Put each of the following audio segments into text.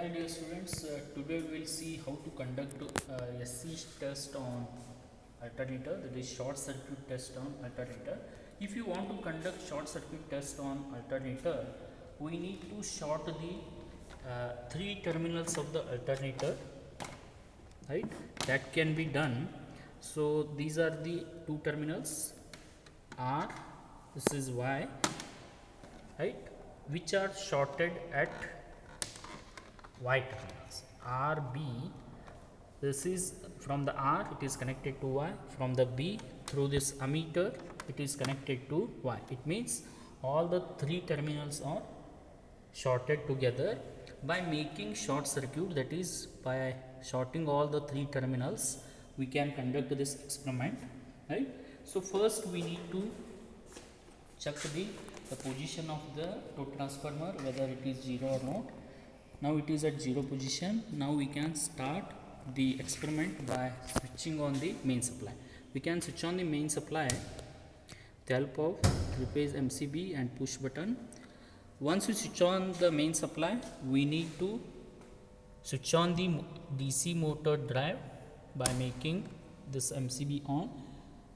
Hi dear students, today we will see how to conduct SC test on alternator, that is short circuit test on alternator. If you want to conduct short circuit test on alternator, we need to short the three terminals of the alternator, right? That can be done. So these are the two terminals R, this is Y, right, which are shorted at Y terminals. RB, this is from the R it is connected to Y, from the B through this ammeter it is connected to Y. It means all the three terminals are shorted together. By making short circuit, that is by shorting all the three terminals, we can conduct this experiment, right? So first we need to check the position of the transformer, whether it is 0 or not. Now it is at 0 position. Now we can start the experiment by switching on the main supply. We can switch on the main supply with the help of 3-phase MCB and push button. Once we switch on the main supply, we need to switch on the DC motor drive by making this MCB on.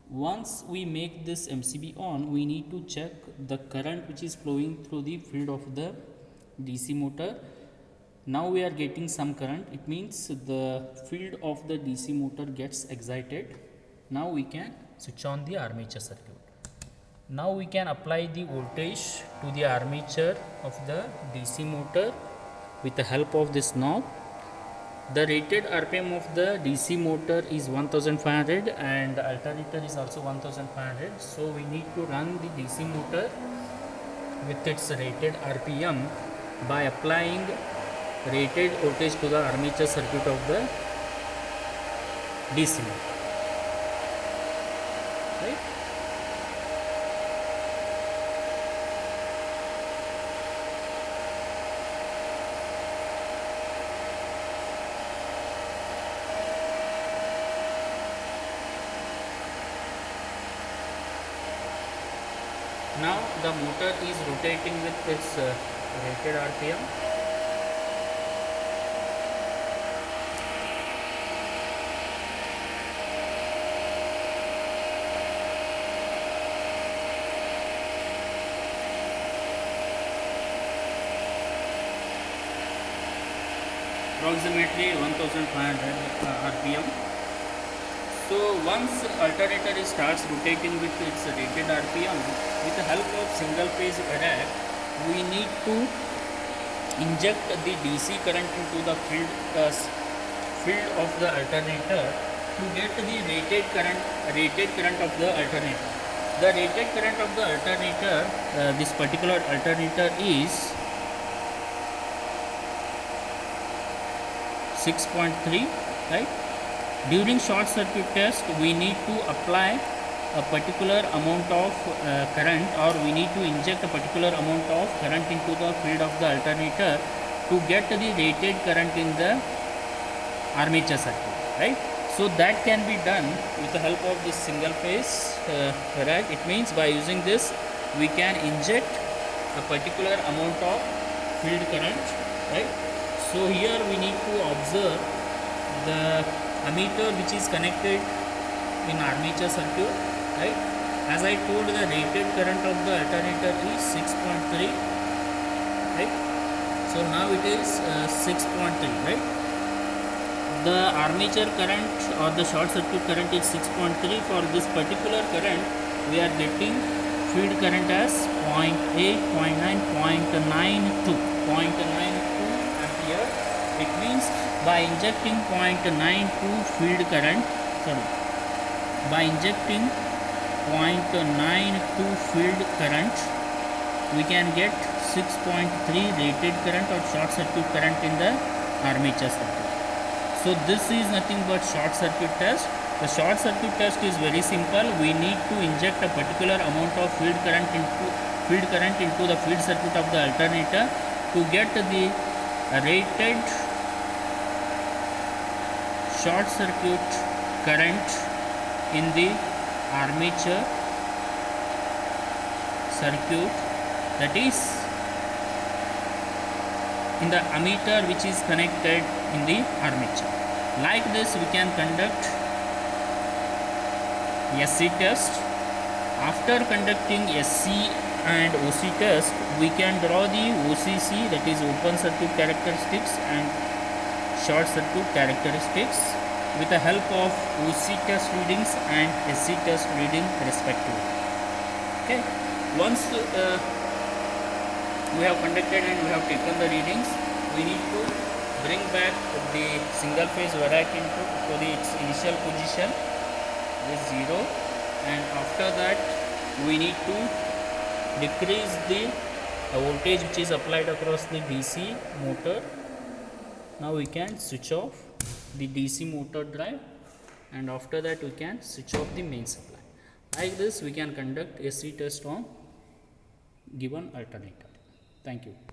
Once we make this MCB on, we need to check the current which is flowing through the field of the DC motor. Now we are getting some current, it means the field of the DC motor gets excited. Now we can switch on the armature circuit. Now we can apply the voltage to the armature of the DC motor with the help of this knob. The rated RPM of the DC motor is 1500 and the alternator is also 1500. So we need to run the DC motor with its rated RPM by applying rated voltage to the armature circuit of the DC motor, right? Now the motor is rotating with its rated RPM. Approximately 1500 RPM. So once alternator starts rotating with its rated RPM, with the help of single phase rack, we need to inject the DC current into the field of the alternator to get the rated current of the alternator. The rated current of the alternator, this particular alternator is 6.3, right? During short circuit test, we need to apply a particular amount of current, or we need to inject a particular amount of current into the field of the alternator to get the rated current in the armature circuit, right? So that can be done with the help of this single phase rack. It means by using this, we can inject a particular amount of field current, right? So here we need to observe the ammeter which is connected in armature circuit, right? As I told, the rated current of the alternator is 6.3, right? So now it is 6.3, right? The armature current or the short circuit current is 6.3. For this particular current, we are getting field current as 0.8, 0.9, 0.92, 0.92 ampere. It means by injecting 0.92 field current, by injecting 0.92 field current, we can get 6.3 rated current or short circuit current in the armature circuit. So this is nothing but short circuit test. The short circuit test is very simple. We need to inject a particular amount of field current into the field circuit of the alternator to get the rated short circuit current in the armature circuit, that is in the ammeter which is connected in the armature. Like this we can conduct SC test. After conducting SC and OC test, we can draw the OCC, that is open circuit characteristics, and short circuit characteristics with the help of OC test readings and SC test reading respectively. Okay, once we have conducted and we have taken the readings, we need to bring back the single phase Virac input to its initial position with 0, and after that we need to decrease the voltage which is applied across the DC motor. Now we can switch off the DC motor drive, and after that we can switch off the main supply. Like this we can conduct AC test on given alternator. Thank you.